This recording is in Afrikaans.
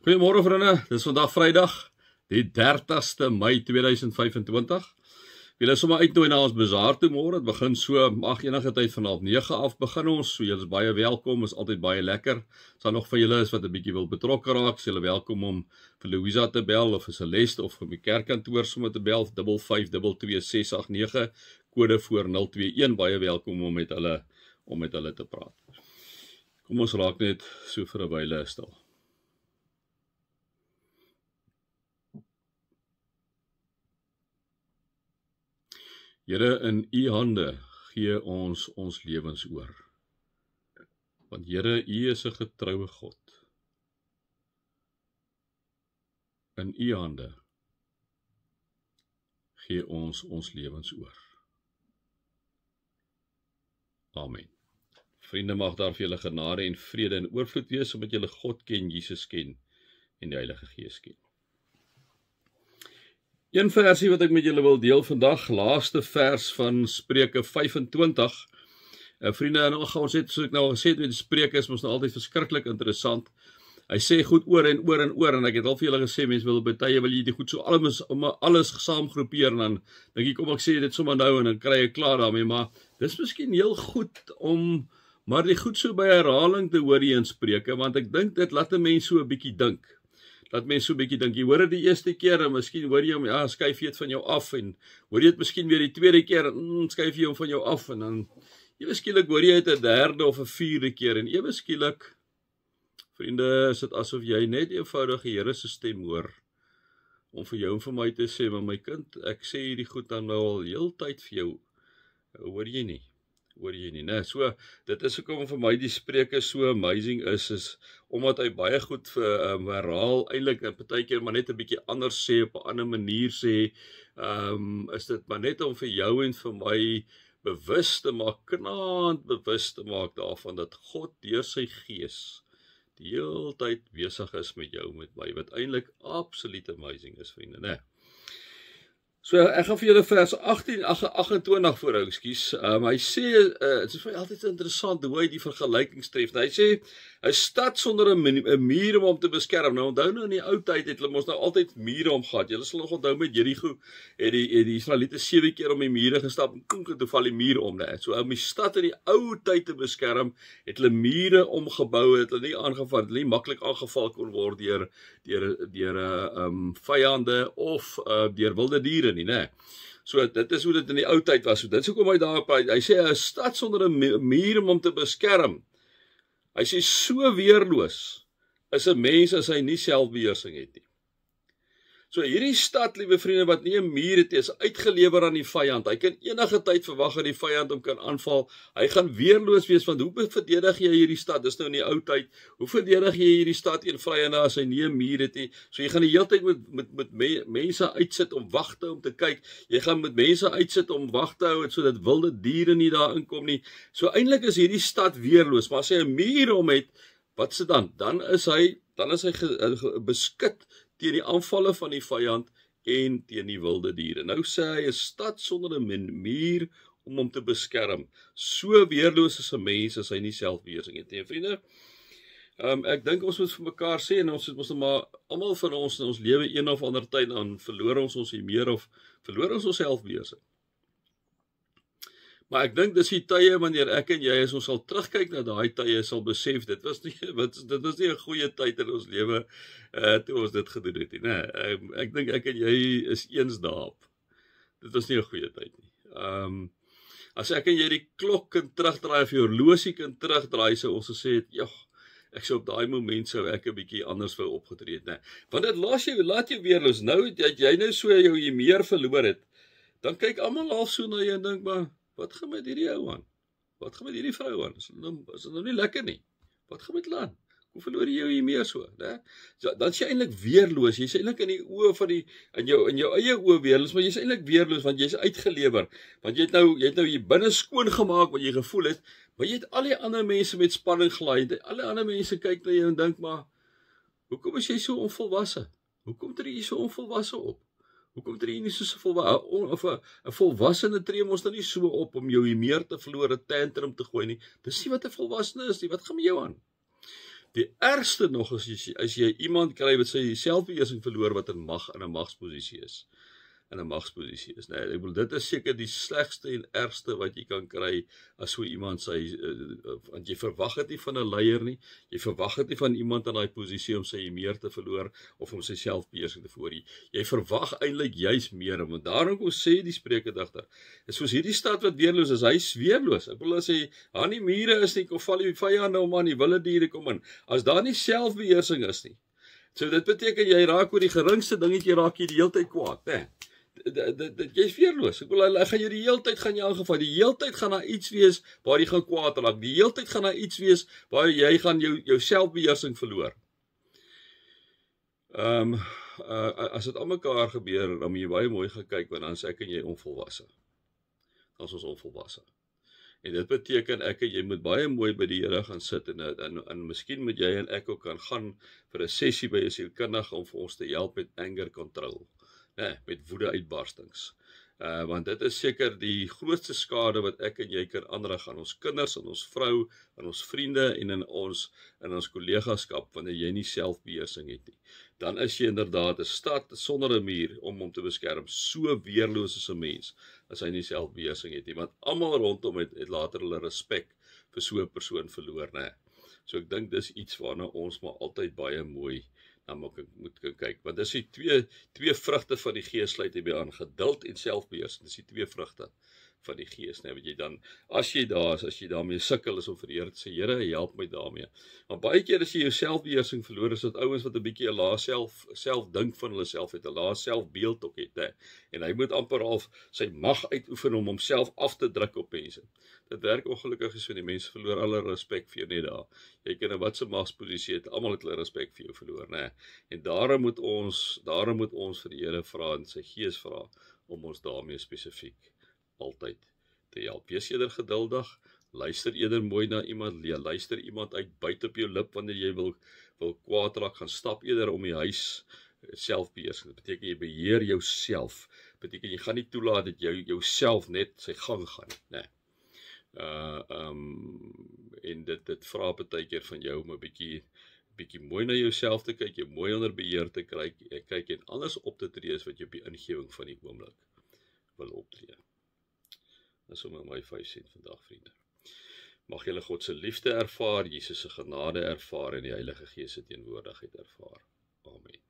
Goeiemôre vriende, dit is vandag Vrydag, die 30ste Mei 2025. Julle is sommer uitnooi na ons bazaar toe môre. Dit begin so mag enige tyd van 8:30 af begin ons. So julle is baie welkom, is altyd baie lekker. As daar nog van julle is wat 'n bietjie wil betrokke raak, is julle welkom om vir Louisa te bel of vir Celeste of vir my kerkkantoor sommer te bel 55222689 kode voor 021. Baie welkom om met hulle te praat. Kom ons raak net so vir 'n wyle stil. Here, in U hande gee ons lewens oor. Want Here, U is 'n getroue God. In U hande gee ons lewens oor. Amen. Vriende, mag daar vir julle genade en vrede en oorvloed wees, omdat julle God ken, Jesus ken en die Heilige Gees ken. Een versie wat ek met julle wil deel vandag, laaste vers van Spreuke 25. Vriende, en ons het, soos ek nou al gesê het, met die Spreuke is ons nou altyd verskriklik interessant. Hy sê goed oor en oor en oor, en ek het al vir julle gesê, mense wil baie wil jy dit goed so alles saamgroepeer, en dan dink ek, kom ek sê dit sommer nou, en dan kry ek klaar daarmee, maar dis miskien heel goed om maar die goed so by herhaling te hoor hier in Spreuke, want ek dink dit laat 'n mens so 'n bietjie dink. Dat mense so 'n bietjie dink, jy hoor dit die eerste keer, en miskien hoor jy hom, ja, skuif jy dit van jou af, en hoor jy dit miskien weer die tweede keer, en skuif jy hom van jou af, en dan, ewe skielik hoor jy dit 'n derde of 'n vierde keer, en ewe skielik, vriende, is dit asof jy net eenvoudig die Here se stem hoor, om vir jou en vir my te sê, maar my kind, ek sê hierdie goed dan nou al heeltyd vir jou, hoor jy nie, né? So, dit is hoekom vir my die Spreuke so amazing is omdat hy baie goed vir herhaal, eintlik partykeer maar net 'n bietjie anders sê, op 'n ander manier sê, is dit maar net om vir jou en vir my bewus te maak, knaand bewus te maak daarvan, dat God deur sy Gees die hele tyd besig is met jou, met my, wat eintlik absoluut amazing is, vriende, né? So, ek gaan vir julle vers 28 voorhou, ekskuus. Hy sê, het is vir my altyd interessant hoe hy die vergelykings tref. Hy sê, 'n stad sonder 'n muur om hom te beskerm. Nou, onthou nou in die ou tyd het hulle mos nou altyd mure om gehad. Julle sal nog onthou met Jerigo, het die Israeliete 7 keer om die mure gestap, en toe val die muur om, né? So, om die stad in die ou tyd te beskerm, het hulle mure omgebou, het hulle nie aangeval, het hulle nie maklik aangeval kon word deur vyande of deur wilde diere nie, né? So, dit is hoe dit in die ou tyd was. So, dit is hoekom hy daarop, hy sê, 'n stad sonder 'n muur om hom te beskerm. Hy sê, so weerloos is 'n mens as hy nie selfbeheersing het nie. So, hierdie stad, liewe vriende, wat nie 'n muur het, is uitgelewer aan die vyand. Hy kan enige tyd verwag dat die vyand hom kan aanval. Hy gaan weerloos wees, want hoe verdedig jy hierdie stad? Dis nou in die ou tyd. Hoe verdedig jy hierdie stad teen vyande as hy nie 'n muur het nie? So, jy gaan die hele tyd met mense uitsit om wag te hou, om te kyk. Jy gaan met mense uitsit om wag te hou, sodat wilde diere nie daar inkom nie. So, eintlik is hierdie stad weerloos, maar as hy 'n muur om het, wat se dan? Dan is hy beskut teen die aanvalle van die vyand en teen die wilde diere. Nou sê hy, 'n stad sonder 'n muur om hom te beskerm. So weerloos is 'n mens as hy nie selfbeheersing het nie. Vriende, ek dink ons moet vir mekaar sê, en ons moet maar, almal van ons in ons lewe een of ander tyd, dan verloor ons meer of verloor ons selfbeheersing. Maar ek dink dis die tye wanneer ek en jy, as ons sal terugkyk na daai tye, sal besef, dit was nie 'n goeie tyd in ons lewe, toe ons dit gedoen het nie, né? Ek dink ek en jy is eens daarop. Dit was nie 'n goeie tyd nie. As ek en jy die klok kan terugdraai, of die horlosie kan terugdraai, sou ons gesê het, ja, ek sou op daai moment sou ek 'n bietjie anders wou opgetree het, né? Want dit laat jou weerloos. Nou, dat jy nou so jou meer verloor het, dan kyk almal half so na jou en dink, maar wat gaan met hierdie ou aan? Wat gaan met hierdie vrou aan? Is dit nou nie lekker nie? Wat gaan met hulle aan? Hoe verloor jy jou meer so, né? So, dan is jy eintlik weerloos. Jy's eintlik in die oë van in jou eie oë weerloos, maar jy's eintlik weerloos want jy's uitgelewer. Want jy het nou hier binne skoon gemaak wat jy gevoel het, maar jy het al die ander mense met spanning gelaai. Al die ander mense kyk na jou en dink, maar hoekom is jy so onvolwasse? Hoekom tree jy so onvolwasse op? Hoekom tree jy nie so 'n volwassene tree ons dan nie so op om jou meer te verloor, 'n tantrum te gooi nie? Dis nie wat 'n volwassene is nie. Wat gaan met jou aan? Die ergste nog is as jy iemand kry wat sy selfbeheersing verloor wat in 'n magsposisie is. In 'n magsposisie is. Nee, ek bedoel dit is seker die slegste en ergste wat jy kan kry as so iemand want jy verwag dit nie van 'n leier nie. Jy verwag dit nie van iemand in daai posisie om sy meer te verloor of om sy selfbeheersing te verloor nie. Jy verwag eintlik juis meer, want daarom kom sê die Spreuke digter, is soos hierdie stad wat weerloos is, hy is weerloos. Ek bedoel as hy aan die mure is nie, kom val die vyande om aan, die wilde diere kom in. As daar nie selfbeheersing is nie. So dit beteken jy raak oor die geringste dingetjie raak jy die hele tyd kwaad, né? Jy's weerloos. Ek bedoel, hy gaan jou die hele tyd aangeval. Die hele tyd gaan daar iets wees waar jy gaan kwaad raak. Die hele tyd gaan daar iets wees waar jy gaan jou selfbeheersing verloor. As dit aan mekaar gebeur, dan moet jy baie mooi gaan kyk, want dan is ek en jy onvolwasse. Dan is ons onvolwasse. En dit beteken ek en jy moet baie mooi by die Here gaan sit en miskien moet jy en ek ook gaan vir 'n sessie by 'n sielkundige om vir ons te help met anger control. Nee, met woede uitbarstings. Want dit is seker die grootste skade wat ek en jy kan aanrig aan ons kinders, aan ons vrou, aan ons vriende en in ons kollegaskap wanneer jy nie selfbeheersing het nie. Dan is jy inderdaad 'n stad sonder 'n muur om hom te beskerm, so weerloos as 'n mens as hy nie selfbeheersing het nie, want almal rondom het later hulle respek vir so 'n persoon verloor, né? So ek dink dis iets waarna ons maar altyd baie mooi moet kyk, want dis die twee vrugte van die gees sluit hierby aan, geduld en selfbeheersing, dis die twee vrugte van die gees, né, wat jy dan, as jy daarmee sukkel is om vir die Here te sê, Here, help my daarmee. Want baie keer as jy jou selfbeheersing verloor, is dit ouens wat 'n bietjie 'n lae selfdink van hulle self het, 'n lae selfbeeld ook het, hè, en hy moet amper half sy mag uitoefen om homself af te druk op mense. Dit werk ongelukkig so, die mense verloor alle respek vir jou net daar. Jy kan in watse magsposisie het, almal het hulle respek vir jou verloor, né? En daarom moet ons vir die Here vra en sy gees vra om ons daarmee spesifiek altyd te help. Wees eerder geduldig, luister eerder mooi na iemand, luister iemand uit, byt op jou lip wanneer jy wil kwaad raak, gaan stap eerder om die huis, selfbeheersing. Dit beteken jy beheer jouself. Beteken jy gaan nie toelaat dat jouself net sy gang gaan, né? En dit vra partykeer van jou om 'n bietjie mooi na jouself te kyk, jou mooi onder beheer te kyk en anders op te tree as wat jy op die ingewing van die oomblik wil optree. Dis sommer my 5 sent vandag, vriende. Mag julle God se liefde ervaar, Jesus se genade ervaar en die Heilige Gees se teenwoordigheid ervaar. Amen.